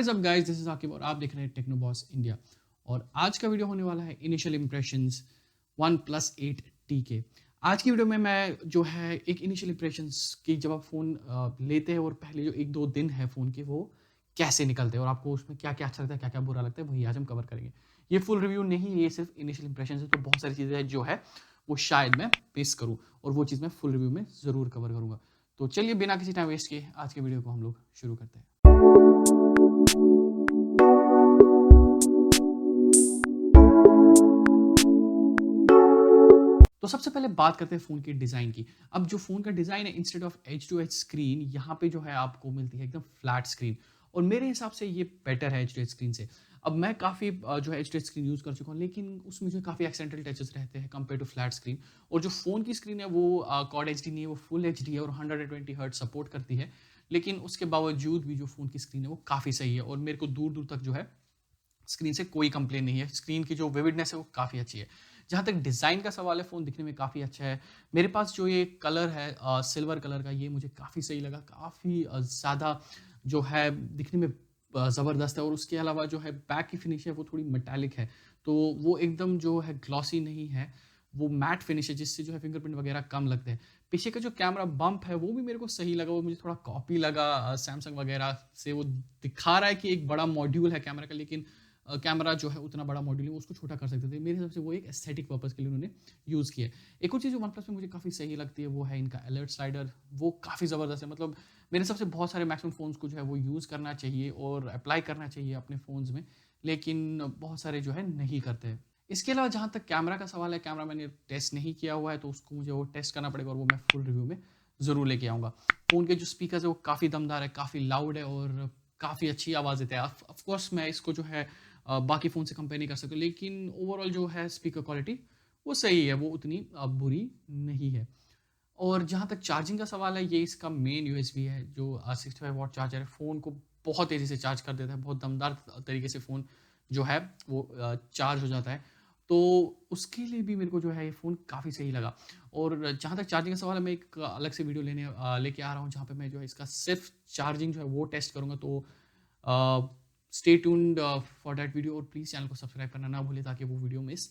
What is up guys, this is Aqib और आप देख रहे हैं टेक्नो बॉस इंडिया। और आज का वीडियो होने वाला है इनिशियल इंप्रेशंस OnePlus 8T के। आज की वीडियो में मैं जो है एक इनिशियल इंप्रेशंस की जब आप फ़ोन लेते हैं और पहले जो 1-2 दिन है फ़ोन के वो कैसे निकलते हैं और आपको उसमें क्या-क्या अच्छा लगता है, क्या-क्या बुरा लगता है, वही आज हम कवर करेंगे। ये फुल रिव्यू नहीं है, ये सिर्फ इनिशियल इंप्रेशंस है, तो बहुत सारी चीज़ें हैं जो है वो शायद मैं मिस करूँ और वो चीज़ मैं फुल रिव्यू में ज़रूर कवर करूँगा। तो चलिए बिना किसी टाइम वेस्ट किए आज के वीडियो को हम लोग शुरू करते हैं। तो सबसे पहले बात करते हैं फ़ोन के डिज़ाइन की। अब जो फ़ोन का डिज़ाइन है, instead of edge to edge screen, यहाँ पे जो है आपको मिलती है एकदम फ्लैट स्क्रीन और मेरे हिसाब से ये बेटर है एज टू एज स्क्रीन से। अब मैं काफ़ी जो है edge to edge screen use कर चुका हूँ, लेकिन उसमें जो है काफ़ी एक्सेंटल टचेस रहते हैं कंपेयर टू फ्लैट स्क्रीन। और जो फ़ोन की स्क्रीन है वो क्वाड एचडी नहीं है, वो फुल एचडी है और 120 हर्ट्ज सपोर्ट करती है। लेकिन उसके बावजूद भी जो फ़ोन की स्क्रीन है वो काफ़ी सही है और मेरे को दूर-दूर तक जो है स्क्रीन से कोई कंप्लेन नहीं है। स्क्रीन की जो विविडनेस है वो काफ़ी अच्छी है। जहाँ तक डिज़ाइन का सवाल है, फ़ोन दिखने में काफ़ी अच्छा है। मेरे पास जो ये कलर है सिल्वर कलर का, ये मुझे काफ़ी सही लगा। काफ़ी ज़्यादा जो है दिखने में ज़बरदस्त है और उसके अलावा जो है बैक की फिनिश है वो थोड़ी मेटालिक है। तो वो एकदम जो है ग्लॉसी नहीं है, वो मैट फिनिश है जिससे जो है फिंगरप्रिंट वगैरह कम लगते हैं। पीछे का जो कैमरा बम्प है वो भी मेरे को सही लगा, वो मुझे थोड़ा कॉपी लगा सैमसंग वगैरह से। वो दिखा रहा है कि एक बड़ा मॉड्यूल है कैमरा का, लेकिन कैमरा जो है उतना बड़ा मॉड्यूल है, उसको छोटा कर सकते थे। मेरे हिसाब से वो एक एस्थेटिक पर्पस के लिए उन्होंने यूज़ किया है। एक और चीज़ जो OnePlus में मुझे काफ़ी सही लगती है वो है इनका अलर्ट स्लाइडर। वो काफ़ी ज़बरदस्त है। मतलब मेरे हिसाब से बहुत सारे मैक्सिमम फ़ोन्स को जो है वो यूज़ करना चाहिए और अप्लाई करना चाहिए अपने फ़ोन्स में, लेकिन बहुत सारे जो है नहीं करते हैं। इसके अलावा जहाँ तक कैमरा का सवाल है, कैमरा मैंने टेस्ट नहीं किया हुआ है, तो उसको मुझे वो टेस्ट करना पड़ेगा और वो मैं फुल रिव्यू में ज़रूर लेके आऊँगा। फ़ोन के जो स्पीकर्स है वो काफ़ी दमदार है, काफ़ी लाउड है और काफ़ी अच्छी आवाज़ देते हैं। ऑफ कोर्स मैं इसको जो है बाकी फ़ोन से कंपेयर नहीं कर सकते, लेकिन ओवरऑल जो है स्पीकर क्वालिटी वो सही है, वो उतनी बुरी नहीं है। और जहाँ तक चार्जिंग का सवाल है, ये इसका मेन यूएसपी है जो 65 वॉट चार्जर है। फ़ोन को बहुत तेज़ी से चार्ज कर देता है, बहुत दमदार तरीके से फ़ोन जो है वो चार्ज हो जाता है। तो उसके लिए भी मेरे को जो है ये फ़ोन काफ़ी सही लगा। और जहाँ तक चार्जिंग का सवाल है, मैं एक अलग से वीडियो लेके आ रहा हूँ जहाँ पे मैं जो है इसका सिर्फ़ चार्जिंग जो है वो टेस्ट करूँगा। तो stay tuned for that video और प्लीज़ चैनल को सब्सक्राइब करना ना भूलें ताकि वो वीडियो मिस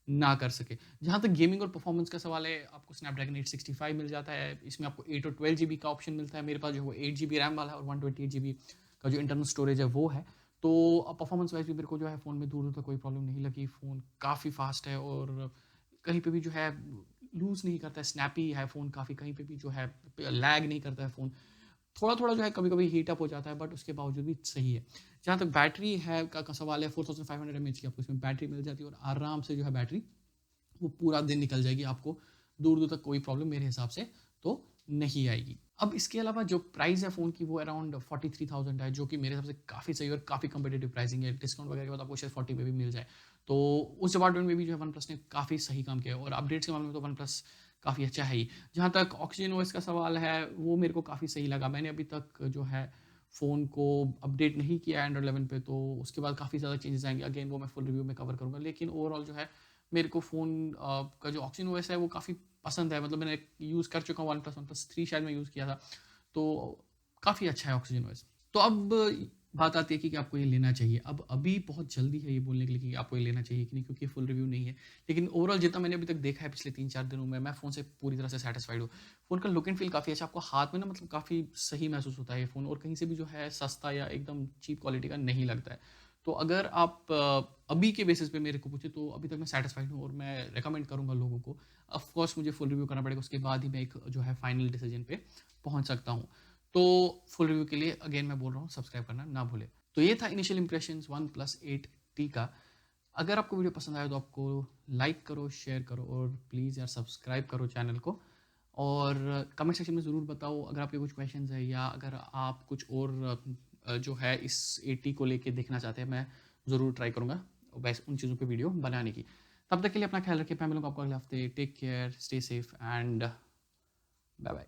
ना कर सके। जहाँ तक गेमिंग और परफॉर्मेंस का सवाल है, आपको स्नैपड्रैगन 865 मिल जाता है। इसमें आपको 8 और 12 जीबी का ऑप्शन मिलता है। मेरे पास जो है वो 8 जीबी रैम वाला है और 128 जीबी का जो इंटरनल स्टोरेज है वो है। तो परफॉर्मेंस वाइज भी मेरे को जो है फ़ोन में दूर दूर तक कोई प्रॉब्लम नहीं लगी। फ़ोन काफ़ी फास्ट है और कहीं पे भी जो है लूज़ नहीं करता है, स्नैपी है फ़ोन काफ़ी, कहीं पे भी जो है लैग नहीं करता है फ़ोन। थोड़ा-थोड़ा जो है कभी-कभी हीट अप हो जाता है, बट उसके बावजूद भी सही है। जहाँ तक बैटरी है का सवाल है, 4500 एमएएच की आपको इसमें बैटरी मिल जाती है और आराम से जो है बैटरी वो पूरा दिन निकल जाएगी। आपको दूर-दूर तक कोई प्रॉब्लम मेरे हिसाब से तो नहीं आएगी। अब इसके अलावा जो प्राइस है फ़ोन की वो अराउंड 43,000 है, जो कि मेरे हिसाब से काफ़ी सही और काफ़ी कम्पिटिटिव प्राइसिंग है। डिस्काउंट वगैरह के बाद आपको शायद 40 में भी मिल जाए। तो उस डिपार्टमेंट में भी जो है OnePlus ने काफ़ी सही काम किया है और अपडेट्स के मामले में तो OnePlus काफ़ी अच्छा है ही। जहाँ तक ऑक्सीजन ओएस का सवाल है, वो मेरे को काफ़ी सही लगा। मैंने अभी तक जो है फ़ोन को अपडेट नहीं किया एंड्रॉइड 11 पे, तो उसके बाद काफ़ी ज़्यादा चेंजेस आएँगे। अगेन वो मैं फुल रिव्यू में कवर करूँगा। लेकिन ओवरऑल जो है मेरे को फ़ोन का जो ऑक्सीजन ओएस है वो काफ़ी पसंद है। मतलब मैंने यूज़ कर चुका हूँ OnePlus 3 शायद मैं यूज़ किया था, तो काफ़ी अच्छा है ऑक्सीजन ओएस। तो अब बात आती है कि आपको ये लेना चाहिए। अब अभी बहुत जल्दी है ये बोलने के लिए कि आपको ये लेना चाहिए कि नहीं, क्योंकि फुल रिव्यू नहीं है। लेकिन ओवरऑल जितना मैंने अभी तक देखा है पिछले 3-4 दिनों में, मैं फ़ोन से पूरी तरह से सैटिस्फाइड हूँ। फ़ोन का लुक एंड फ़ील काफ़ी अच्छा, आपको हाथ में ना मतलब काफ़ी सही महसूस होता है ये फ़ोन और कहीं से भी जो है सस्ता या एकदम चीप क्वालिटी का नहीं लगता है। तो अगर आप अभी के बेसिस पे मेरे को पूछे तो अभी तक मैं सैटिस्फाइड हूँ और मैं रिकमेंड करूँगा लोगों को। ऑफ कोर्स मुझे फुल रिव्यू करना पड़ेगा, उसके बाद ही मैं एक जो है फाइनल डिसीजन पे पहुँच सकता हूँ। तो फुल रिव्यू के लिए अगेन मैं बोल रहा हूँ सब्सक्राइब करना ना भूलें। तो ये था इनिशियल इंप्रेशंस OnePlus 8T का। अगर आपको वीडियो पसंद आया तो आपको लाइक करो, शेयर करो और प्लीज़ यार सब्सक्राइब करो चैनल को। और कमेंट सेक्शन में ज़रूर बताओ अगर आपके कुछ क्वेश्चंस है या अगर आप कुछ और जो है इस 80 को लेके देखना चाहते हैं, मैं ज़रूर ट्राई करूँगा वैसे उन चीज़ों पे वीडियो बनाने की। तब तक के लिए अपना ख्याल रखिए। मैं मिलूँगा आपको अगले हफ्ते। Take care, stay safe and bye bye.